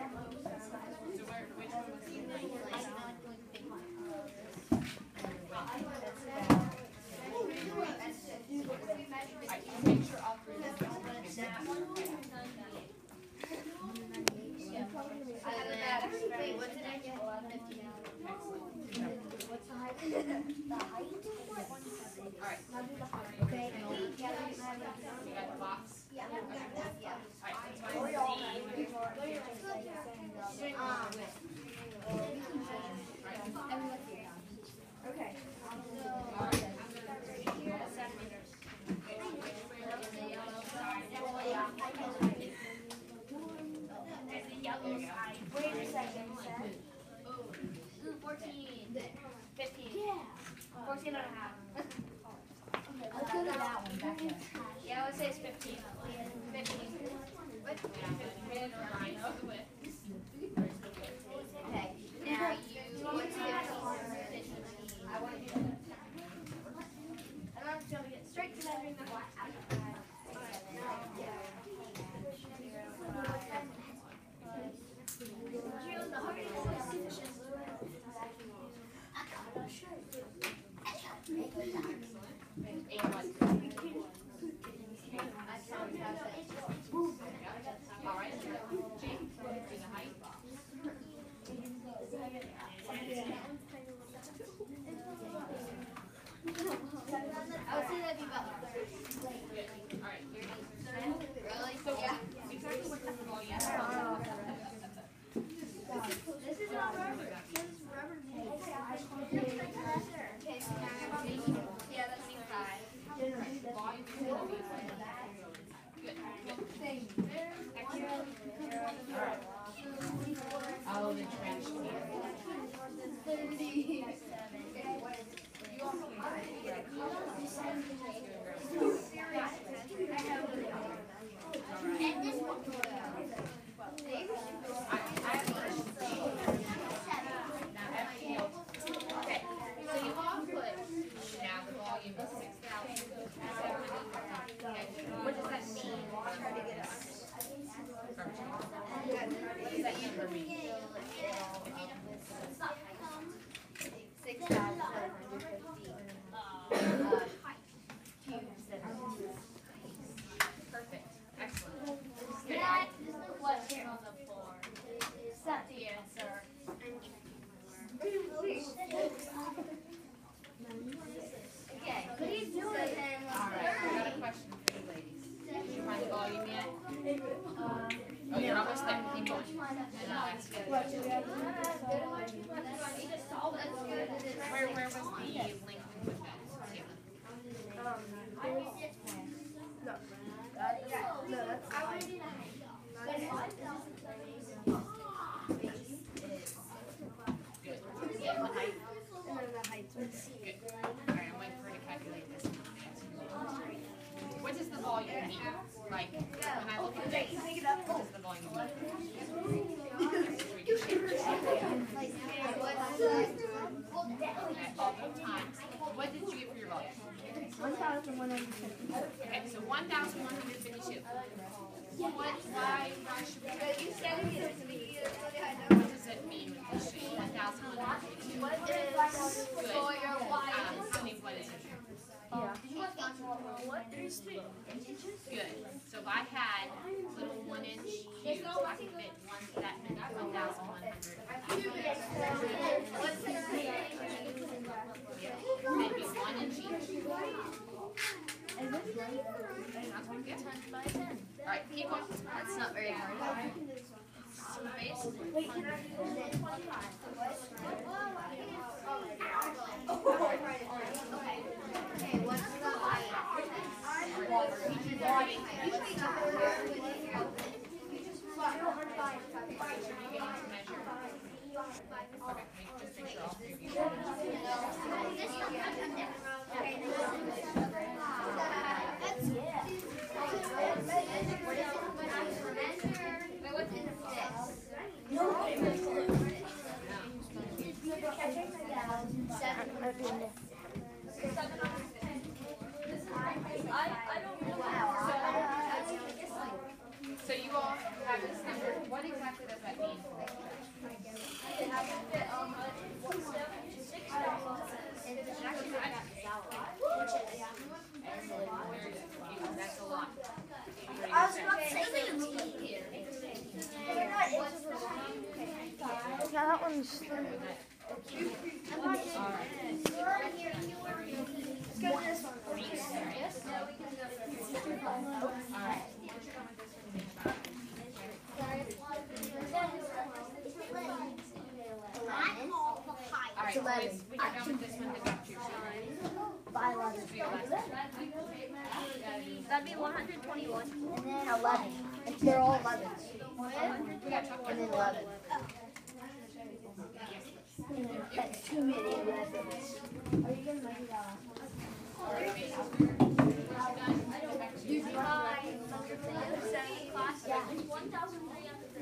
which one was the height? Make sure all three of them are Wait, what's the next one? What's the height? The height? Alright. Okay. You got the box? Yeah. Alright, so Okay. Wait a second. 14. 15. Yeah. 14 and a half. Let's go to that one back there. Yeah, I would say it's 15. 15. What? Okay. Now you want to I want to do that. I'm not going to get straight to measuring the black. I would say that'd be about 30. Alright, Really? So, yeah. exactly what type of ball you have. This is not rubber. This is rubber. Okay, so now I'm making, yeah, that's 5. The volume is going to be good. Alright. Oh, the trench here. 30. What does that mean? What does that mean for me? 6,750. Perfect. Excellent. That is the question on the board. That's the answer. Okay, what are you doing? Alright, I got a question for you ladies. Did you find the volume yet? Oh, you're almost there. Keep going. And I'll ask you. Where was the link with that? Good. Yeah, the height. Good. Alright, I'm waiting for her to calculate this. What does the volume mean? Like, when I look at this, what does the volume mean? At all times. What did you get for your volume? 1,152. Okay, so 1,152. Why should we? You said it to me. What does it mean with this shape? 1,152. What is Good. for your wife? Honey, what is it? Good. So if I had little 1-inch cubes, I could fit that many 1,100. Maybe 1 inch each. Alright, keep going. That's not very hard. Wait, can I do this? Okay, what's the height? Okay, just make sure all three of you. I don't know. Alright, boys, when you're done with this one, head back to your seat. By 11. That'd be 121. And then 11. If they're all 11s. And then 11. That's too many 11s. Are you going to make it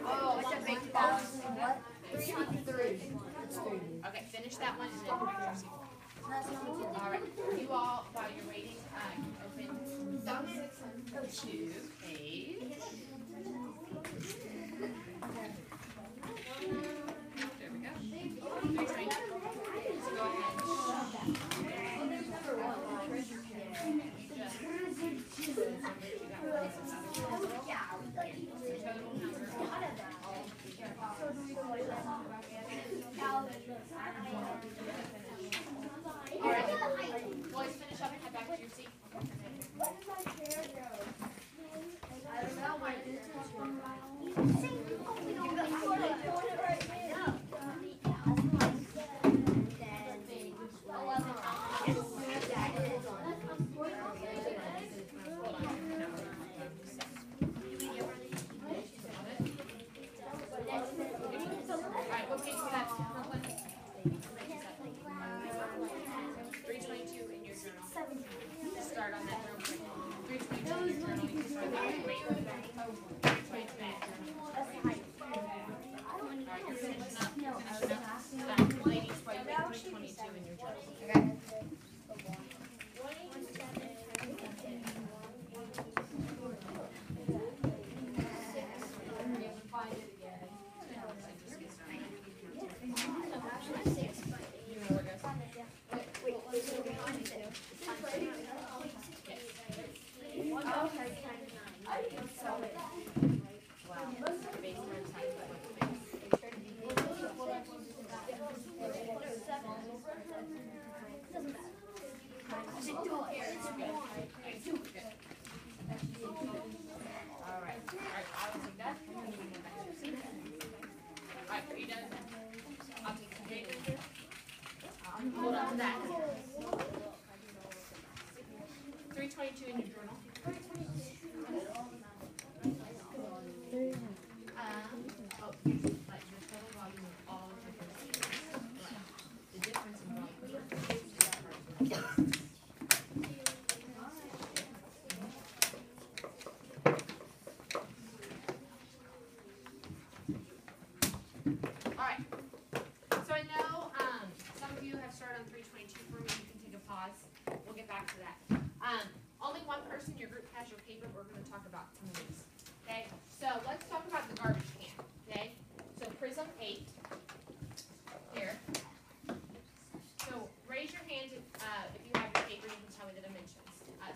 Oh, it's a big box. What? 300. Okay, finish that one and then back to your seat. Alright, you all, while you're waiting, open 2 page. There we go. 320. So go ahead. Alright, boys, finish up and head back to your seat. Alright, what page is that? 322 in your journal. Start on that real quick. 322 in your journal. You can start that way. 322 in your journal. Alright, you're finishing up. Ladies, while you make 322 in your journal. Okay? Alright, I will take that. Alright, are you done? I'll take the date. Hold on to that. 322 in your journal. Oh, here's like the total volume of all different things. The difference in volume. Alright, so I know some of you have started on 322 for me. You can take a pause. We'll get back to that. Only one person in your group has your paper. We're going to talk about some of these. Okay, so let's talk about the garbage can. Okay, so Prism 8 here. So raise your hand if you have your paper. You can tell me the dimensions.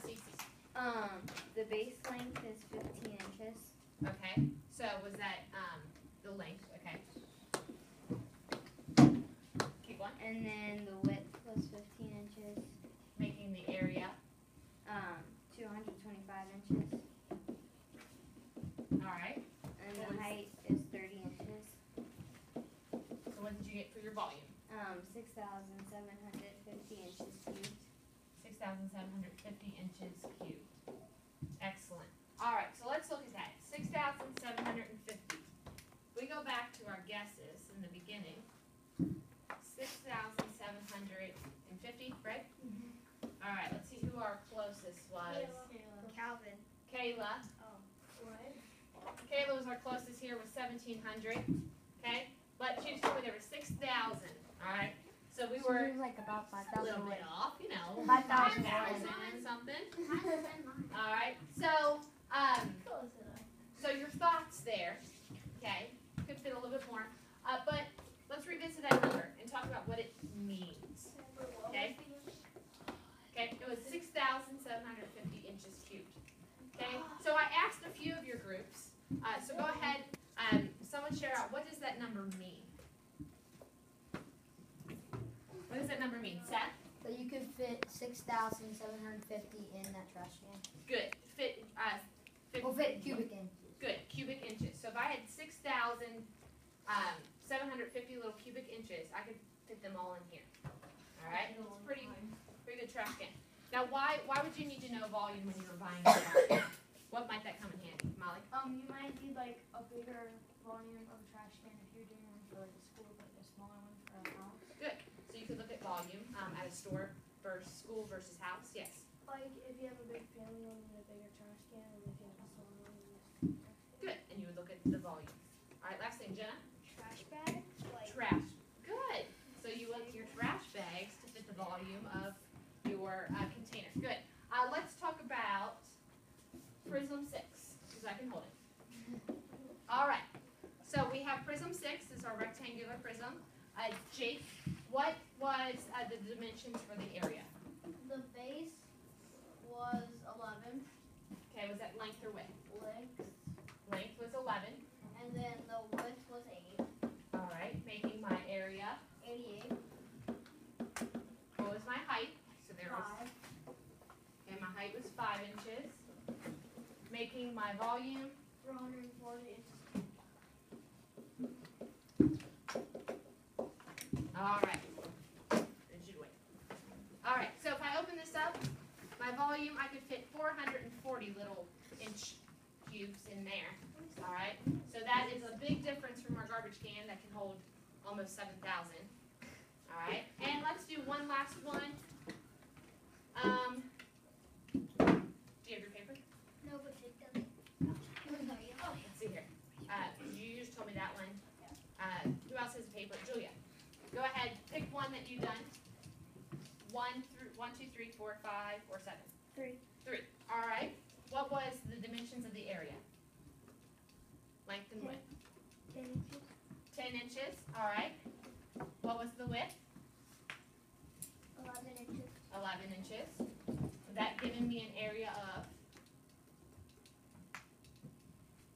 Cece. The base length is 15 inches. Okay, so was that the length? Okay. Keep going. And then the width was 15 inches. Making the area. 225 inches. Alright. And the height is 30 inches. So what did you get for your volume? 6,750 inches cubed. 6,750 inches cubed. Excellent. Alright, so let's look at that. 6,750. We go back to our guesses in the beginning. 6,750, right? Alright, let's see who our closest was. Calvin. Kayla. Kayla was our closest here with 1,700. Okay? But she told me there were 6,000. Alright? So we were like about a little bit off, you know. 5,000 and something. Alright? So, so your thoughts there, okay, could fit a little bit more. But let's revisit that number and talk about what it means. Okay? Okay, it was 6,750 inches cubed. Okay, so I asked a few of your groups. So go ahead, someone share out, what does that number mean? 6,750 in that trash can. Good. Fit, Fit cubic in. Good. Cubic inches. So if I had 6,750 little cubic inches, I could fit them all in here. All right. It's pretty good trash can. Now, why would you need to know volume when you were buying it? What might that come in handy, Molly? You might need like a bigger volume of a trash can if you're doing one for like a school, but a smaller one for a house. Good. So you could look at volume at a store versus school versus house. Yes. Like if you have a big family, you'll need a bigger trash can, and if you have a smaller one, you need a Good. And you would look at the volume. All right. Last thing, Jenna. trash bag. Like Trash. Good. So you look at your trash bags to fit the volume of your container. Good. Let's talk about Prism 6, because I can hold it. All right. So we have Prism 6. This is our rectangular prism. Jake, what was the dimensions for the area? the base was 11, Okay, was that length or width? length, Length was 11. and then the width was 8, All right, making my area. 88, What was my height? So there was, 5, okay, my height was 5 inches. Making my volume. 440 inches. All right. Rigid weight. All right, so if I open this up, my volume, I could fit 440 little inch cubes in there. All right, so that is a big difference from our garbage can that can hold almost 7,000. All right, and let's do one last one. Do you have your paper? No, but it doesn't. Oh, let's see here. You just told me that one. Who else has a paper? Julia. Go ahead. Pick one that you've done. 1, 2, 3, 4, 5, or 7. 3. 3. All right. What was the dimensions of the area? Length and width. 10 inches. 10 inches. All right. What was the width? 11 inches. 11 inches. That giving me an area of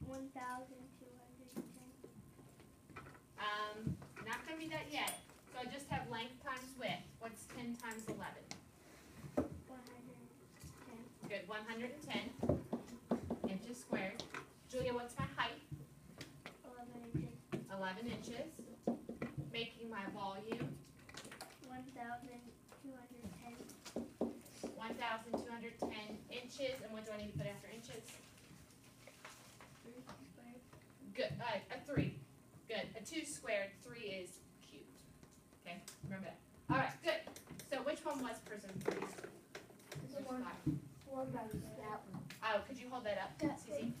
1,210. not going to be that yet. So I just have length times width. What's 10 times 11? 110. Good. 110 inches squared. Julia, what's my height? 11 inches. 11 inches. Making my volume 1,210. 1,210 inches. And what do I need to put after inches? 3 squared. Good. A 3. Good. A 2 squared. 3 is cubed. Okay. Remember that. All right. Good. So which one was prism 3? This one. One by that one. Oh, could you hold that up, Susie?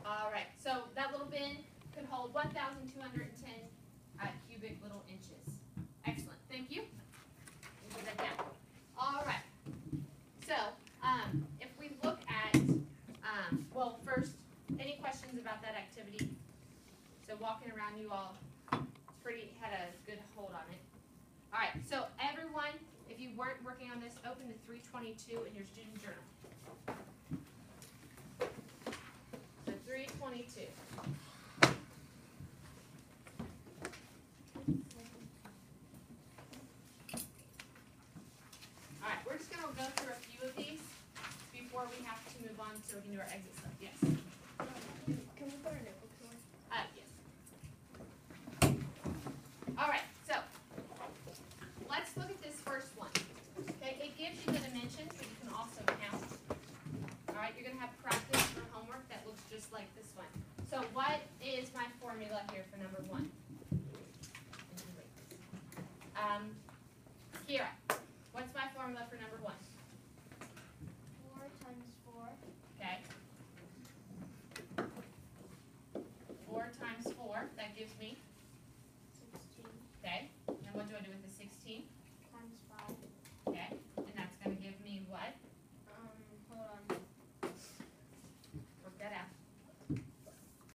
All right. So that little bin could hold 1,210 cubic little inches. Excellent. Thank you. We'll put that down. All right. So if we look at, well, first, any questions about that activity? So walking around, you all had a good hold on it. All right. So everyone, if you weren't working on this, open to 322 in your student journal. So 322. All right, we're just going to go through a few of these before we have to move on so we can do our exit stuff. Yes? Can we put our notebooks away? Yes. All right, so let's look at this first one. Okay, it gives you the dimensions, but you can also count. All right, you're going to have practice for homework that looks just like this one. So what is my formula here for number 1? Kira, what's my formula for number 1? 4 times 4. Okay. 4 times 4, that gives me